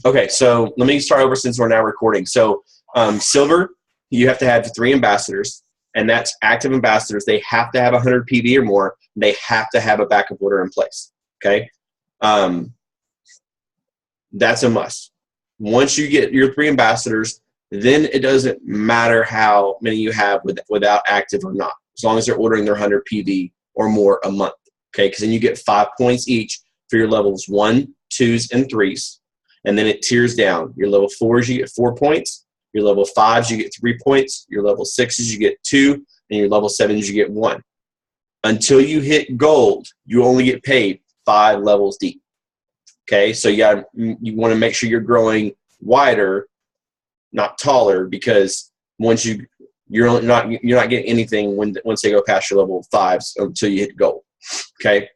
Okay, so let me start over since we're now recording. So silver, you have to have 3 ambassadors, and that's active ambassadors. They have to have 100 PV or more. They have to have a backup order in place. Okay, that's a must. Once you get your 3 ambassadors, then it doesn't matter how many you have without active or not, as long as they're ordering their 100 PV or more a month. Okay, because then you get 5 points each for your levels 1, 2s, and 3s. And then it tiers down. Your level 4s, you get 4 points. Your level 5s, you get 3 points. Your level 6s, you get 2. And your level 7s, you get 1. Until you hit gold, you only get paid 5 levels deep. Okay, so you want to make sure you're growing wider, not taller, because once you're not getting anything once they go past your level 5s until you hit gold. Okay,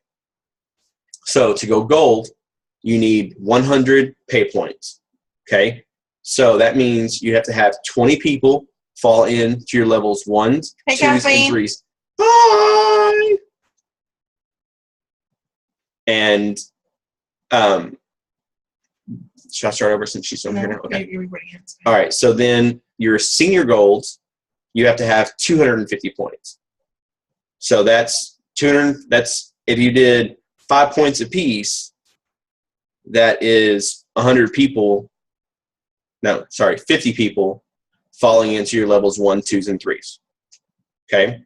so to go gold, you need 100 pay points. Okay, so that means you have to have 20 people fall into your levels 1s, 2s, and 3s. Hi. And should I start over since she's over here now? Okay. All right. So then your senior golds, you have to have 250 points. So that's 200. That's if you did 5 points apiece. That is 100 people. No, sorry, 50 people falling into your levels 1, 2s, and 3s. Okay.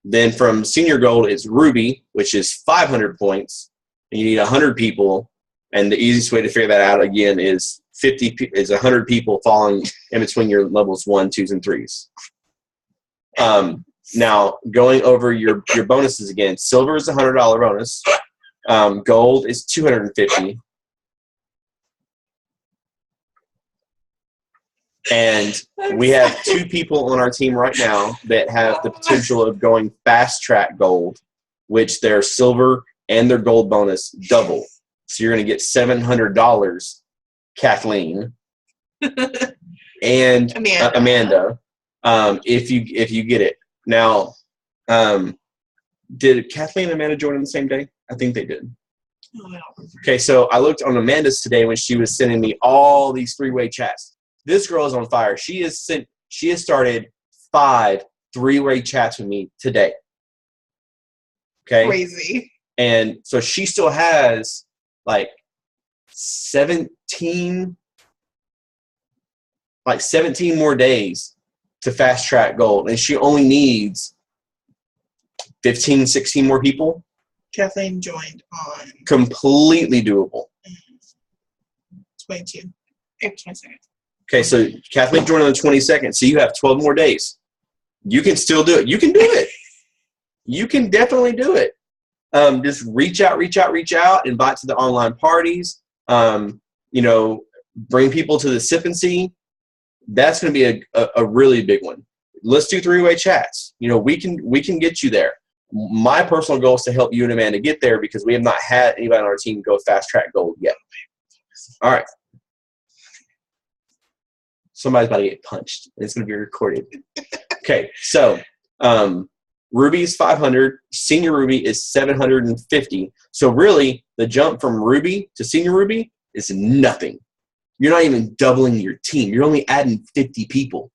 Then from senior gold is ruby, which is 500 points, and you need 100 people. And the easiest way to figure that out again is 100 people falling in between your levels 1, 2s, and 3s. Now going over your bonuses again, silver is a $100 bonus. Gold is 250. And we have 2 people on our team right now that have the potential of going fast track gold, which their silver and their gold bonus double. So you're going to get $700, Kathleen and Amanda, if you get it. Now, did Kathleen and Amanda join on the same day? I think they did. Okay, so I looked on Amanda's today when she was sending me all these 3-way chats. This girl is on fire. She has started 5 3-way chats with me today. Okay, crazy. And so she still has like 17 more days to fast track gold, and she only needs 15, 16 more people. Kathleen joined on completely doable. 22, April 22nd. Okay, so Kathleen joined on the 22nd, so you have 12 more days. You can still do it. You can do it. You can definitely do it. Just reach out, invite to the online parties, bring people to the sip and see. That's going to be a really big one. Let's do 3-way chats. We can get you there. My personal goal is to help you and Amanda get there because we have not had anybody on our team go fast track gold yet. All right. Somebody's about to get punched. It's going to be recorded. Okay, so Ruby is 500. Senior Ruby is 750. So really, the jump from Ruby to Senior Ruby is nothing. You're not even doubling your team. You're only adding 50 people.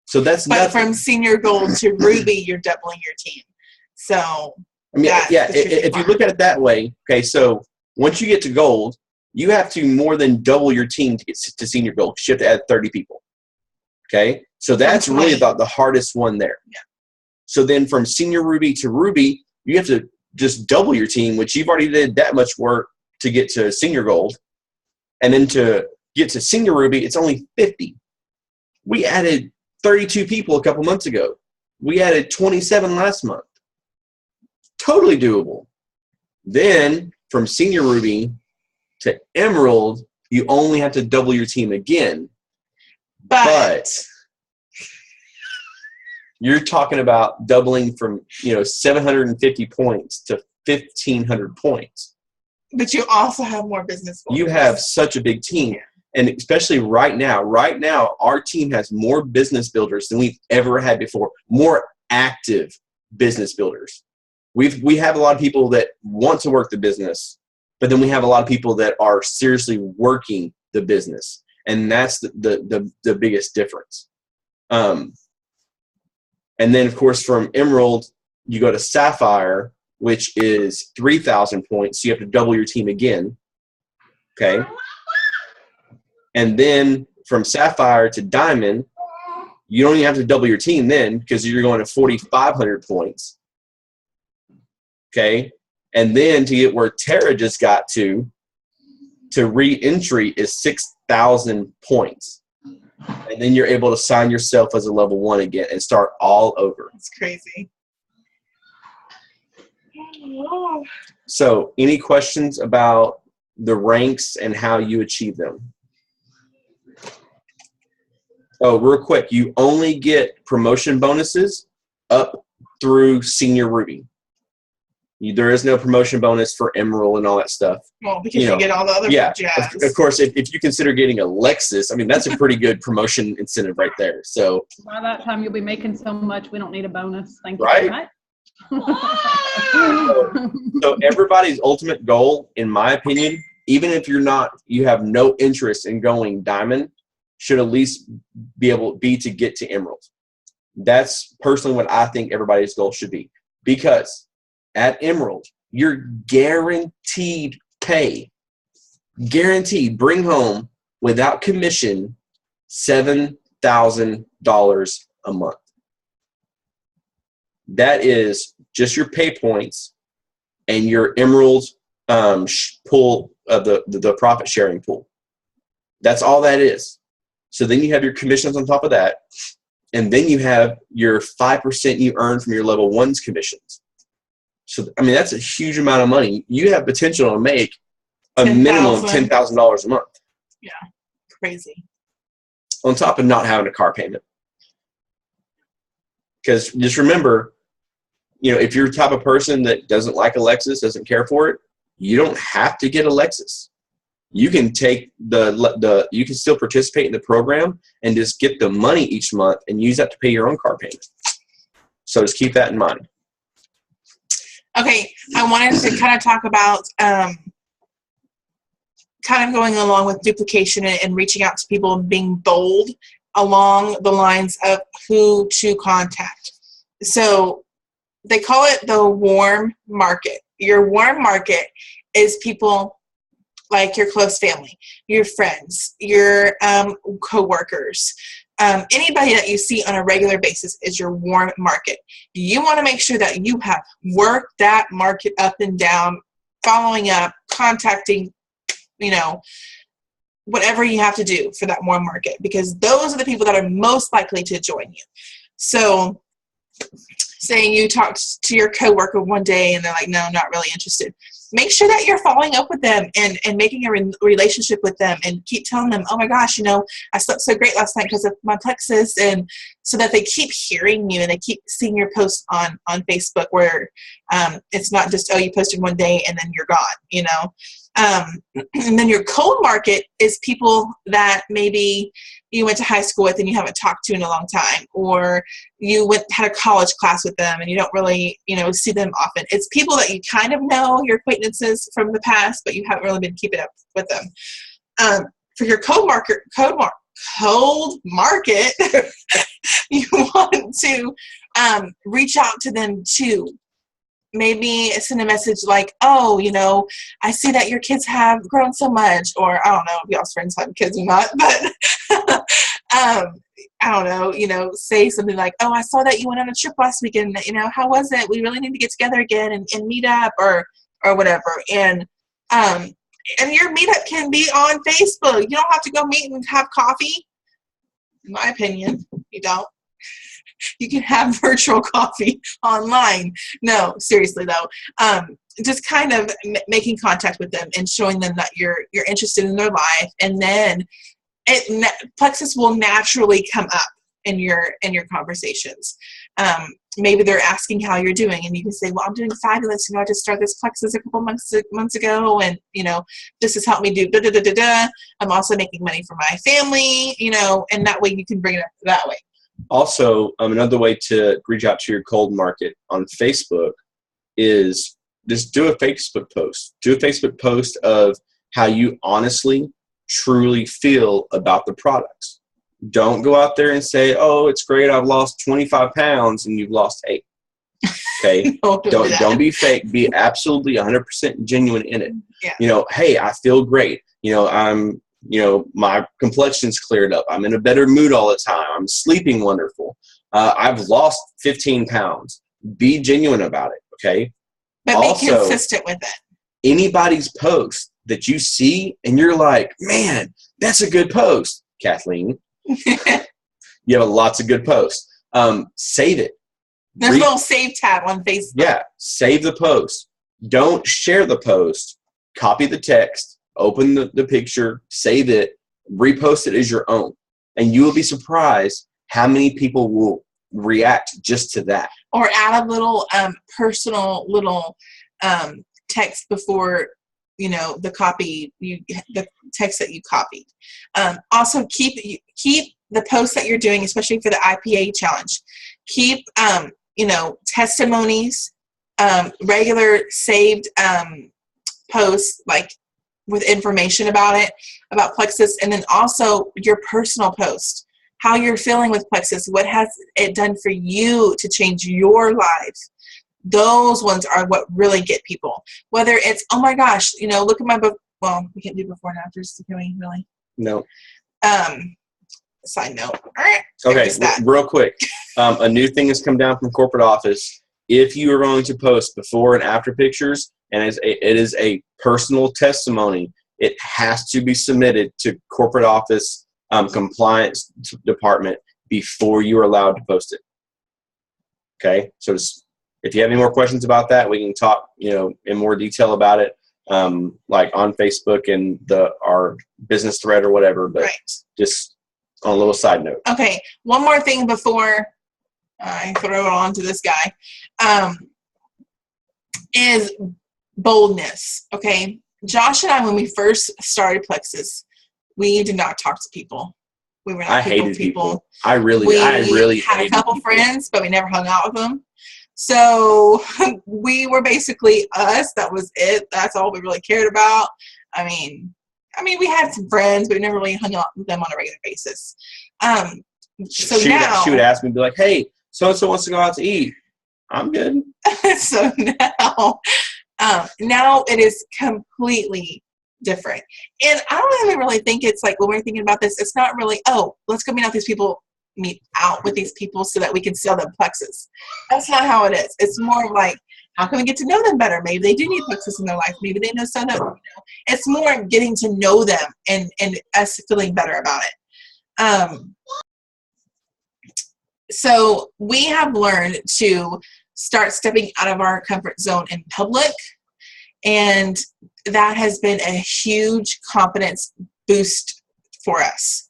So that's nothing. But from Senior Gold to Ruby, you're doubling your team. So I mean, yeah, if you look at it that way, okay, so once you get to gold, you have to more than double your team to get to senior gold because you have to add 30 people. Okay? So that's really about the hardest one there. Yeah. So then from senior Ruby to Ruby, you have to just double your team, which you've already did that much work to get to senior gold. And then to get to senior Ruby, it's only 50. We added 32 people a couple months ago. We added 27 last month. Totally doable. Then from senior Ruby to Emerald, you only have to double your team again. But you're talking about doubling from 750 points to 1,500 points. But you also have more business builders. You have such a big team. Yeah. And especially right now, our team has more business builders than we've ever had before. More active business builders. We have a lot of people that want to work the business, but then we have a lot of people that are seriously working the business. And that's the biggest difference. And then, of course, from Emerald, you go to Sapphire, which is 3,000 points. So you have to double your team again. Okay. And then from Sapphire to Diamond, you don't even have to double your team then because you're going to 4,500 points. Okay. And then to get where Tara just got to re-entry is 6,000 points. And then you're able to sign yourself as a level 1 again and start all over. It's crazy. So any questions about the ranks and how you achieve them? Oh, real quick, you only get promotion bonuses up through Senior Ruby. There is no promotion bonus for Emerald and all that stuff. Well, because you get all the other jazz. Of course, if you consider getting a Lexus, I mean, that's a pretty good promotion incentive right there. So by that time, you'll be making so much, we don't need a bonus. Thank you. Right? So everybody's ultimate goal, in my opinion, even if you have no interest in going Diamond, should at least be to get to Emerald. That's personally what I think everybody's goal should be. Because at Emerald, you're guaranteed pay. Guaranteed. Bring home, without commission, $7,000 a month. That is just your pay points and your Emerald pool of the profit sharing pool. That's all that is. So then you have your commissions on top of that, and then you have your 5% you earn from your level 1's commissions. So, I mean, that's a huge amount of money. You have potential to make a minimum of $10,000 a month. Yeah, crazy. On top of not having a car payment. Because just remember, if you're the type of person that doesn't like a Lexus, doesn't care for it, you don't have to get a Lexus. You can take you can still participate in the program and just get the money each month and use that to pay your own car payment. So just keep that in mind. Okay, I wanted to kind of talk about kind of going along with duplication and reaching out to people and being bold along the lines of who to contact. So they call it the warm market. Your warm market is people like your close family, your friends, your coworkers, anybody that you see on a regular basis is your warm market. You want to make sure that you have worked that market up and down, following up, contacting, whatever you have to do for that warm market, because those are the people that are most likely to join you. So saying you talked to your coworker one day and they're like, no, not really interested. Make sure that you're following up with them and making a relationship with them, and keep telling them, oh my gosh, I slept so great last night because of my plexus, and so that they keep hearing you and they keep seeing your posts on Facebook where it's not just, oh, you posted one day and then you're gone, and then your cold market is people that maybe you went to high school with and you haven't talked to in a long time, or you had a college class with them and you don't really, see them often. It's people that you kind of know, your acquaintances from the past, but you haven't really been keeping up with them. For your cold market, you want to reach out to them too. Maybe send a message like, oh, I see that your kids have grown so much, or I don't know if y'all's friends have kids or not, but I don't know, say something like, oh, I saw that you went on a trip last weekend, how was it? We really need to get together again and meet up or whatever. And your meetup can be on Facebook. You don't have to go meet and have coffee. In my opinion, you don't. You can have virtual coffee online. No, seriously though, just kind of making contact with them and showing them that you're interested in their life, and then plexus will naturally come up in your conversations. Maybe they're asking how you're doing, and you can say, well, I'm doing fabulous. I just started this plexus a couple months ago, and this has helped me do da da da da da. I'm also making money for my family, and that way you can bring it up that way. Also, another way to reach out to your cold market on Facebook is just do a Facebook post. Do a Facebook post of how you honestly truly feel about the products. Don't go out there and say, oh, it's great, I've lost 25 pounds, and you've lost 8. Okay? Don't be fake. Be absolutely 100% genuine in it. Yeah. Hey, I feel great. My complexion's cleared up. I'm in a better mood all the time. I'm sleeping wonderful. I've lost 15 pounds. Be genuine about it, okay? But also, be consistent with it. Anybody's post that you see and you're like, man, that's a good post, Kathleen. You have lots of good posts. Save it. There's a little save tab on Facebook. Yeah, save the post. Don't share the post. Copy the text. Open the picture. Save it. Repost it as your own. And you will be surprised how many people will react just to that. Or add a little personal little text before the copy, the text that you copied. Also, keep the posts that you're doing, especially for the IPA challenge. Keep testimonies, regular saved posts like with information about it, about Plexus, and then also your personal post, how you're feeling with Plexus, what has it done for you to change your life. Those ones are what really get people. Whether it's, oh my gosh, look at my book. Well, we can't do before and afters, can we really? No. Side note. All right. Okay, real quick. A new thing has come down from corporate office. If you are going to post before and after pictures, and it is a personal testimony, it has to be submitted to corporate office compliance department before you are allowed to post it. Okay, so if you have any more questions about that, we can talk, in more detail about it, like on Facebook and our business thread or whatever. But just on a little side note. Okay, one more thing before I throw it on to this guy, is boldness. Okay, Josh and I, when we first started Plexus, we did not talk to people. We were not I hated people. I really had a couple friends, but we never hung out with them. So we were basically us. That was it. That's all we really cared about. I mean, we had some friends, but we never really hung out with them on a regular basis. So she would ask me, be like, "Hey, so and so wants to go out to eat." I'm good. So now it is completely different. And I don't even really think it's like, when we're thinking about this, it's not really, oh, let's go meet out with these people so that we can sell them Plexus. That's not how it is. It's more like, how can we get to know them better? Maybe they do need Plexus in their life. Maybe they know some. It's more getting to know them and us feeling better about it. So we have learned to start stepping out of our comfort zone in public, and that has been a huge confidence boost for us.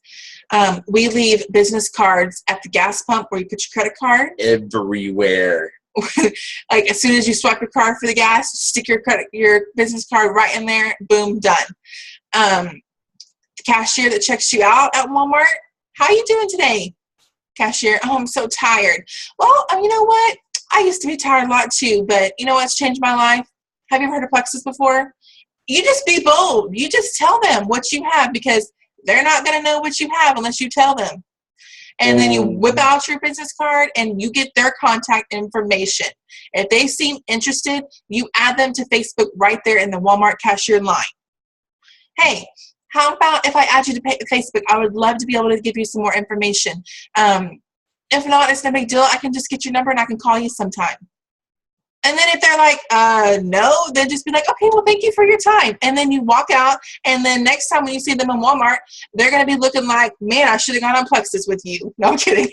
We leave business cards at the gas pump where you put your credit card. Everywhere. Like as soon as you swipe your card for the gas, stick your business card right in there. Boom, done. The cashier that checks you out at Walmart, how you doing today? Cashier, oh, I'm so tired. Well, you know what? I used to be tired a lot too, but you know what's changed my life? Have you ever heard of Plexus before? You just be bold. You just tell them what you have, because they're not going to know what you have unless you tell them. And then you whip out your business card and you get their contact information. If they seem interested, you add them to Facebook right there in the Walmart cashier line. Hey, how about if I add you to Facebook? I would love to be able to give you some more information. If not, it's no big deal. I can just get your number and I can call you sometime. And then if they're like, no, then just be like, okay, well, thank you for your time. And then you walk out, and then next time when you see them in Walmart, they're going to be looking like, man, I should have gone on Plexus with you. No, I'm kidding.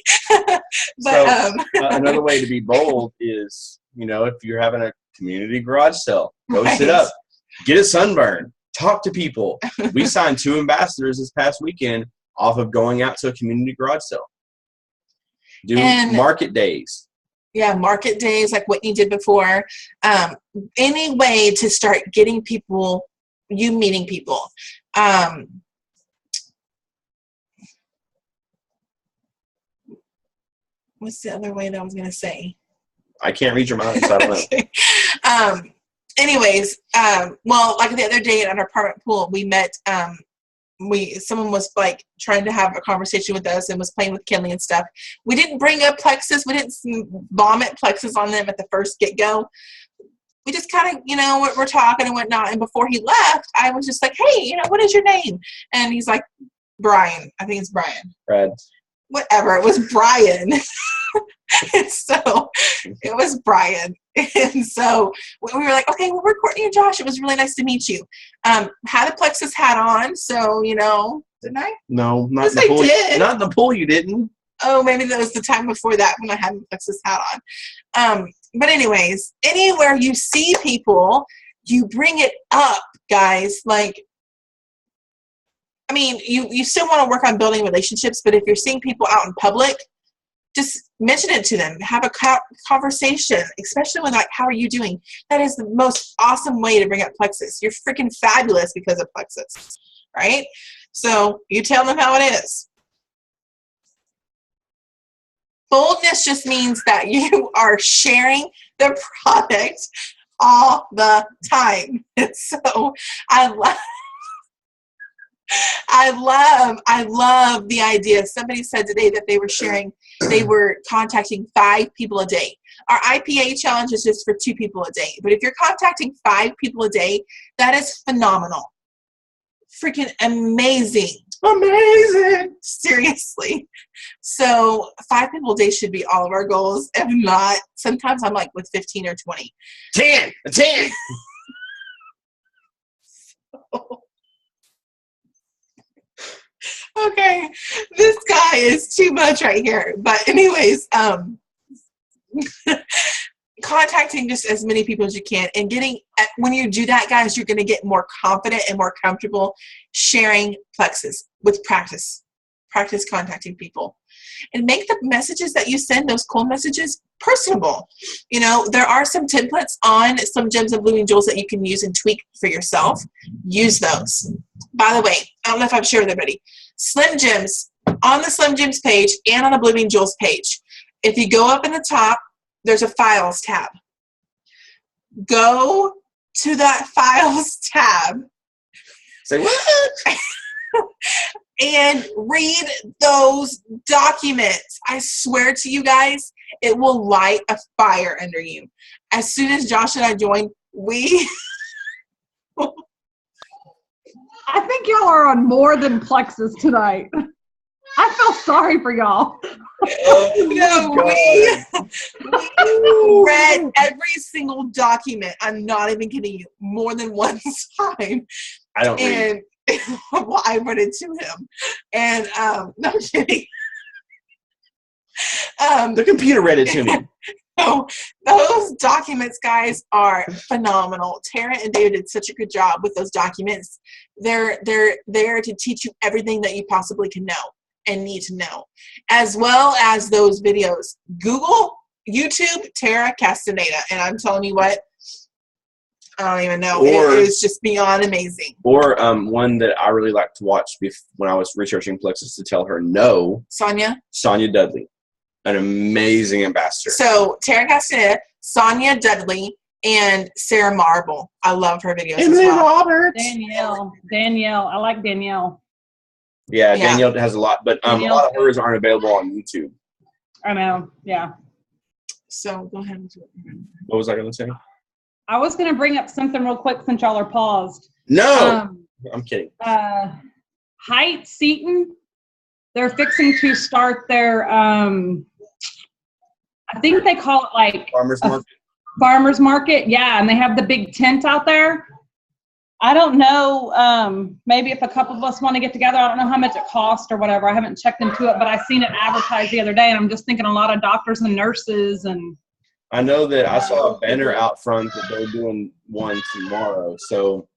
But another way to be bold is, if you're having a community garage sale, go sit up, get a sunburn, talk to people. We signed 2 ambassadors this past weekend off of going out to a community garage sale. Do market days. Yeah, market days like Whitney did before. Any way to start getting people, meeting people. What's the other way that I was going to say? I can't read your mind, so I don't know. Anyways, well, like the other day at our apartment pool, we met someone was like trying to have a conversation with us and was playing with Kinley and stuff. We didn't bring up plexus. We didn't vomit plexus on them at the first get-go. We just kind of, we're talking and whatnot. And before he left, I was just like, hey, what is your name? And he's like, Brian. I think it's Brian. Brad. Whatever. It was Brian. And so it was Brian. And so we were like, okay, well, we're Courtney and Josh. It was really nice to meet you. Had a plexus hat on. So, didn't I? No, not yes, in the pool. I did. Not in the pool, you didn't. Oh, maybe that was the time before that when I had the plexus hat on. But anyways, anywhere you see people, you bring it up, guys. Like, I mean, you still want to work on building relationships, but if you're seeing people out in public, just mention it to them. Have a conversation, especially when like, how are you doing? That is the most awesome way to bring up plexus. You're freaking fabulous because of plexus, right? So you tell them how it is. Boldness just means that you are sharing the product all the time. And so I love the idea. Somebody said today that they were contacting 5 people a day. Our IPA challenge is just for 2 people a day. But if you're contacting 5 people a day, that is phenomenal. Freaking amazing. Amazing. Seriously. So 5 people a day should be all of our goals. If not, sometimes I'm like with 15 or 20. 10. Okay, this guy is too much right here. But anyways, contacting just as many people as you can, and when you do that, guys, you're going to get more confident and more comfortable sharing plexus with practice contacting people, and make the messages that you send, those cool messages, personable. There are some templates on Slim Jims and Blooming Jewels that you can use and tweak for yourself. Use those. By the way, I don't know if I've shared with everybody, Slim Jims, on the Slim Jims page and on the Blooming Jewels page, if you go up in the top, there's a Files tab. Go to that Files tab. Say what? And read those documents. I swear to you guys, it will light a fire under you. As soon as Josh and I joined, I think y'all are on more than plexus tonight. I feel sorry for y'all. We read every single document. I'm not even kidding you. More than one time. I don't read. Well, I read it to him. And no, I'm kidding. The computer read it to me. So those documents, guys, are phenomenal. Tara and David did such a good job with those documents. They're there to teach you everything that you possibly can know and need to know, as well as those videos. Google, YouTube, Tara Castaneda, and I'm telling you what, I don't even know. It was just beyond amazing. Or one that I really like to watch when I was researching plexus to tell her no. Sonia Dudley, an amazing ambassador. So Tara Castaneda, Sonia Dudley, and Sarah Marble. I love her videos as well. Roberts. Danielle. I like Danielle. Yeah, Danielle has a lot, but a lot of hers aren't available on YouTube. I know. Yeah. So go ahead. What was I going to say? I was going to bring up something real quick since y'all are paused. No, I'm kidding. Height Seton, they're fixing to start their, I think they call it like Farmers Market. Farmers Market, yeah, and they have the big tent out there. I don't know, maybe if a couple of us want to get together, I don't know how much it costs or whatever. I haven't checked into it, but I seen it advertised the other day, and I'm just thinking a lot of doctors and nurses and. I know that I saw a banner out front that they're doing one tomorrow. So,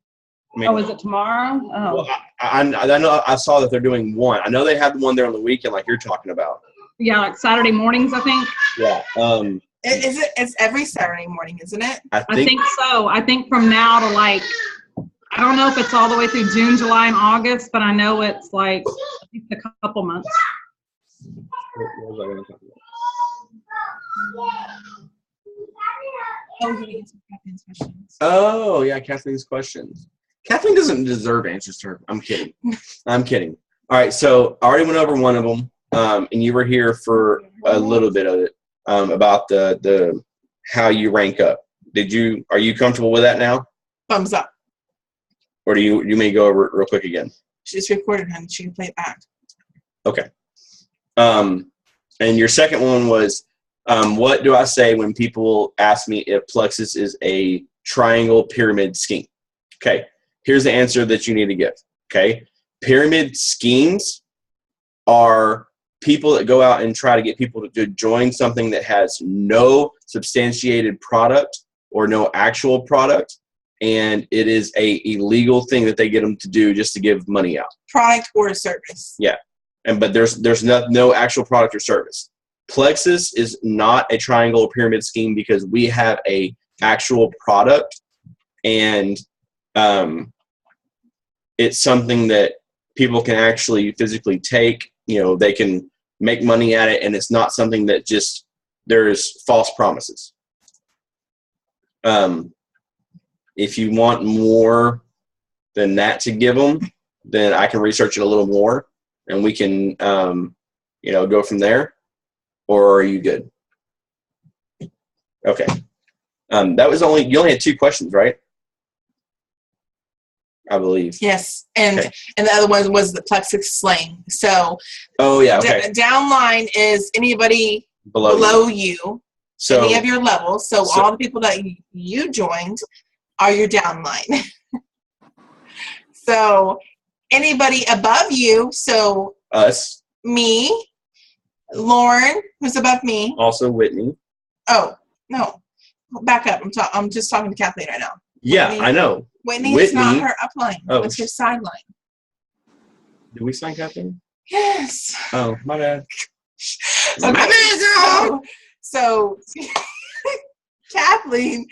I mean, is it tomorrow? Oh, well, I know I saw that they're doing one. I know they have the one there on the weekend, like you're talking about. Yeah, like Saturday mornings, I think. Yeah. It's every Saturday morning, isn't it? I think so. I think from now to like, I don't know if it's all the way through June, July, and August, but I know it's like at least a couple months. What was I going to talk about? Oh, you answered Kathleen's questions. Oh, yeah, Kathleen's questions. Kathleen doesn't deserve answers to her. I'm kidding. I'm kidding. All right, so I already went over one of them, and you were here for a little bit of it about the how you rank up. Are you comfortable with that now? Thumbs up. Or do you may go over it real quick again? She just recorded, honey. She can play it back. Okay. And your second one was, what do I say when people ask me if Plexus is a triangle pyramid scheme? Okay. Here's the answer that you need to give. Okay. Pyramid schemes are people that go out and try to get people to join something that has no substantiated product or no actual product, and it is a illegal thing that they get them to do just to give money out. Product or service. Yeah, but there's no actual product or service. Plexus is not a triangle or pyramid scheme because we have a actual product, and it's something that people can actually physically take. They can make money at it, and it's not something that just there's false promises. If you want more than that to give them, then I can research it a little more, and we can go from there. Or are you good? Okay. That was you only had 2 questions, right? I believe. Yes, and Okay. and the other one was the Plexus slang. So, Oh yeah. Okay. Downline is anybody Below you, So any of your levels. So all the people that you joined are your downline. So anybody above you, so us, me, Lauren, who's above me. also Whitney. Oh, no. Back up. I'm just talking to Kathleen right now. Yeah, Whitney. I know. Whitney is not her upline. Oh. It's her sideline. Did we sign Kathleen? Yes. Oh, my bad. Okay. My bad, girl. So Kathleen,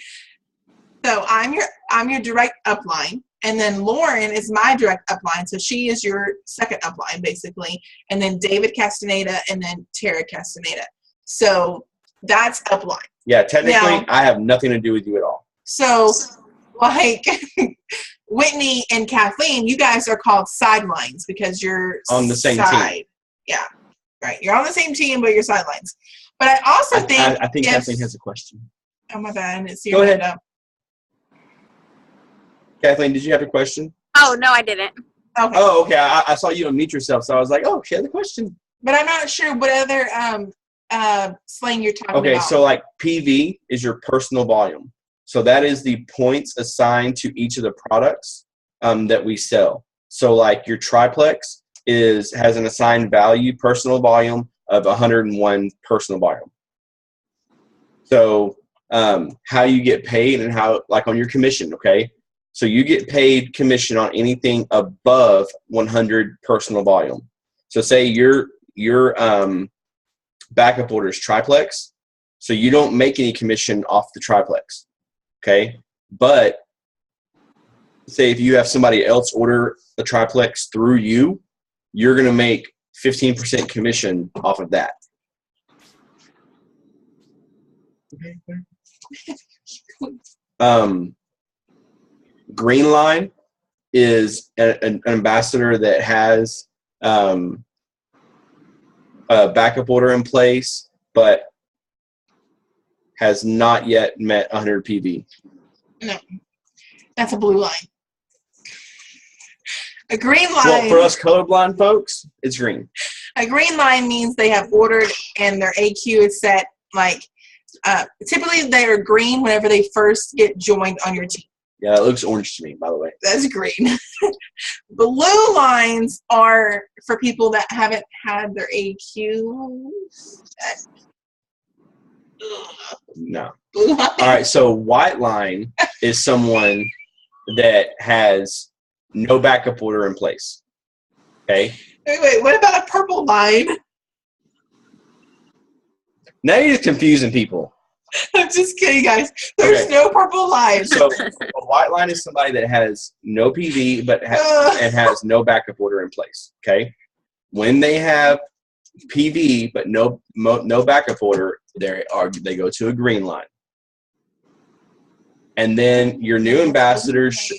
so I'm your direct upline, and then Lauren is my direct upline, so she is your second upline basically, and then David Castaneda, and then Tara Castaneda. So that's upline. Yeah, technically, Now, I have nothing to do with you at all. So, like Whitney and Kathleen, you guys are called sidelines because you're on the same team. Yeah, right. You're on the same team, but you're sidelines. But I also think I think Kathleen has a question. Oh my bad, I didn't see Go your ahead. hand up. Kathleen, did you have a question? Oh, no, I didn't. Okay. Oh, okay. I saw you unmute yourself, so I was like, oh, she had a question. But I'm not sure what other slang you're talking about. Okay, so like PV is your personal volume. So that is the points assigned to each of the products that we sell. So like your triplex has an assigned value personal volume of 101 personal volume. So how you get paid and how, like on your commission, okay? So you get paid commission on anything above 100 personal volume. So say your backup order is triplex, so you don't make any commission off the triplex, okay? But say if you have somebody else order a triplex through you, you're going to make 15% commission off of that. Green line is an ambassador that has a backup order in place, but has not yet met 100 PV. No, that's a blue line. A green line. Well, for us colorblind folks, it's green. A green line means they have ordered and their AQ is set. Like typically, they are green whenever they first get joined on your team. Yeah, it looks orange to me, by the way. That's green. Blue lines are for people that haven't had their AQ set. No. Blue line. All right, so white line is someone that has no backup order in place. Okay? Wait, what about a purple line? Now you're just confusing people. I'm just kidding, guys. There's Okay. no purple line. So a white line is somebody that has no PV but and has no backup order in place. Okay? When they have PV but no backup order, they go to a green line. And then your new ambassadors,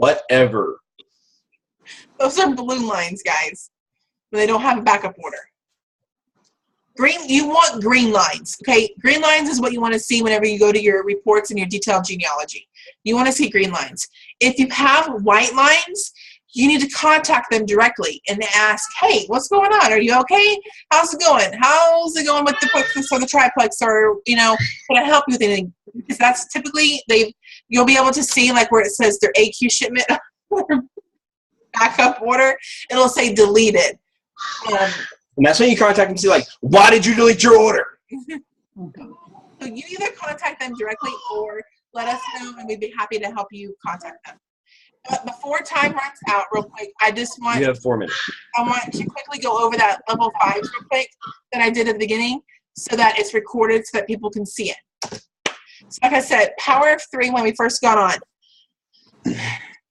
whatever. Those are balloon lines, guys. When they don't have a backup order. Green, you want green lines, okay? Green lines is what you want to see whenever you go to your reports and your detailed genealogy. You want to see green lines. If you have white lines, you need to contact them directly and ask, hey, what's going on? Are you okay? How's it going? How's it going with the plexus or the triplex, or, you know, can I help you with anything? Because that's typically, you'll be able to see like where it says their AQ shipment backup order, it'll say deleted. And that's when you contact them and say, like, why did you delete your order? So you either contact them directly or let us know, and we'd be happy to help you contact them. But before time runs out, real quick, You have 4 minutes. I want to quickly go over that level 5 real quick that I did at the beginning so that it's recorded so that people can see it. So like I said, power of 3 when we first got on.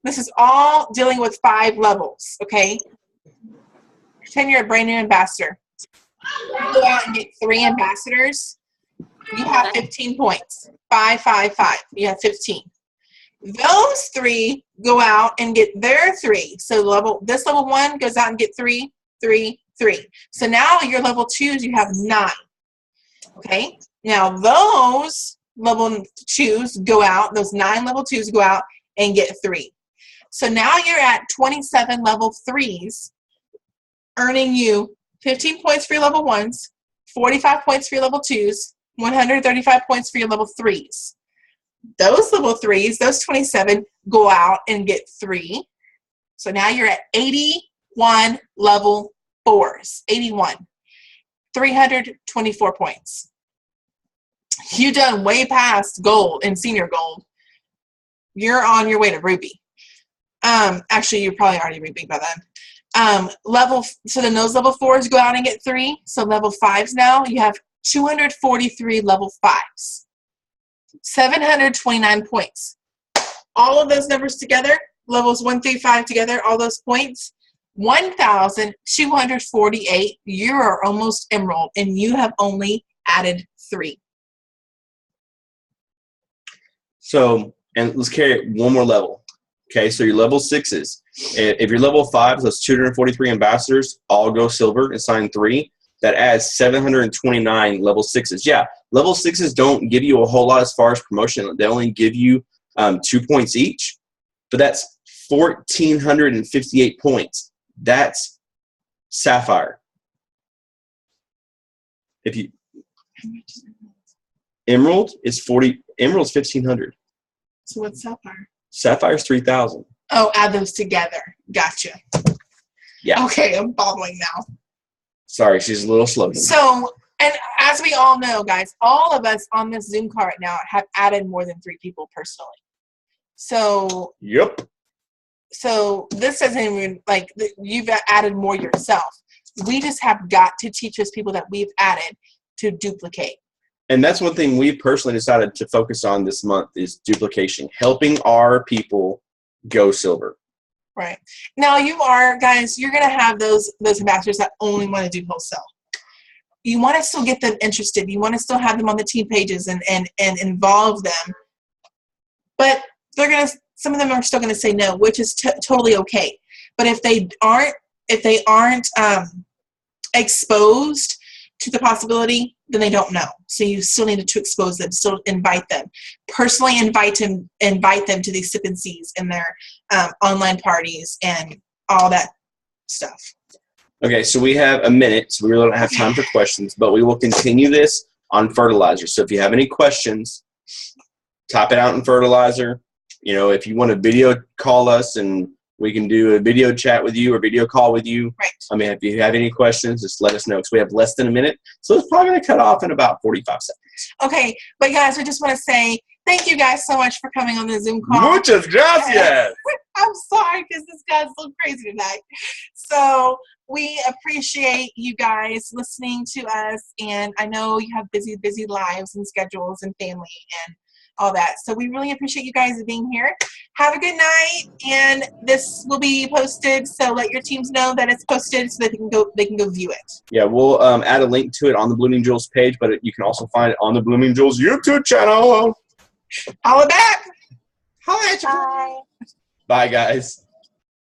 This is all dealing with 5 levels, okay? Pretend you're a brand new ambassador. You go out and get 3 ambassadors. You have 15 points. 5, 5, 5. You have 15. Those 3 go out and get their 3. So this level 1 goes out and get 3, 3, 3. So now your level 2s, you have 9. Okay? Now those level 2s go out, those 9 level 2s go out and get 3. So now you're at 27 level 3s, earning you 15 points for your level 1s, 45 points for your level 2s, 135 points for your level 3s. Those level 3s, those 27, go out and get 3. So now you're at 81 level 4s. 81. 324 points. You've done way past gold and senior gold. You're on your way to ruby. Actually, you're probably already ruby by then. So then those level 4s go out and get 3. So level 5s now, you have 243 level 5s. 729 points. All of those numbers together, levels 1 through 5 together, all those points, 1,248. You are almost emerald, and you have only added 3. So, and let's carry it one more level. Okay, so your level 6s. If you're level 5s, those 243 ambassadors all go silver and sign 3. That adds 729 level 6s. Yeah, level 6s don't give you a whole lot as far as promotion. They only give you 2 points each, but that's 1,458 points. That's sapphire. If you emerald is 40. Emerald's 1,500. So what's sapphire? Sapphire's 3,000. Oh, add those together. Gotcha. Yeah. Okay, I'm bobbling now. Sorry, she's a little slow. So, and as we all know, guys, all of us on this Zoom call right now have added more than 3 people personally. So, yep. So this doesn't even, like, you've added more yourself. We just have got to teach those people that we've added to duplicate. And that's one thing we've personally decided to focus on this month is duplication, helping our people go silver. Right. Now you are, guys, you're going to have those ambassadors that only want to do wholesale. You want to still get them interested. You want to still have them on the team pages and involve them. But some of them are still going to say no, which is totally okay. But if they aren't exposed to the possibility, then they don't know. So you still need to expose them, still invite them. Personally invite them to these sip and sees in their online parties and all that stuff. Okay, so we have a minute, so we really don't have time for questions, but we will continue this on fertilizer. So if you have any questions, type it out in fertilizer. You know, if you want to video call us and we can do a video chat with you or video call with you. Right. I mean, if you have any questions, just let us know because we have less than a minute. So it's probably going to cut off in about 45 seconds. Okay, but guys, I just want to say thank you guys so much for coming on the Zoom call. Muchas gracias. I'm sorry because this guy's so crazy tonight. So we appreciate you guys listening to us, and I know you have busy lives and schedules and family and all that. So we really appreciate you guys being here. Have a good night, and this will be posted. So let your teams know that it's posted so that they can go view it. Yeah, we'll add a link to it on the Blooming Jewels page, but you can also find it on the Blooming Jewels YouTube channel. Holla back. Holla at you. Bye. Bye, guys.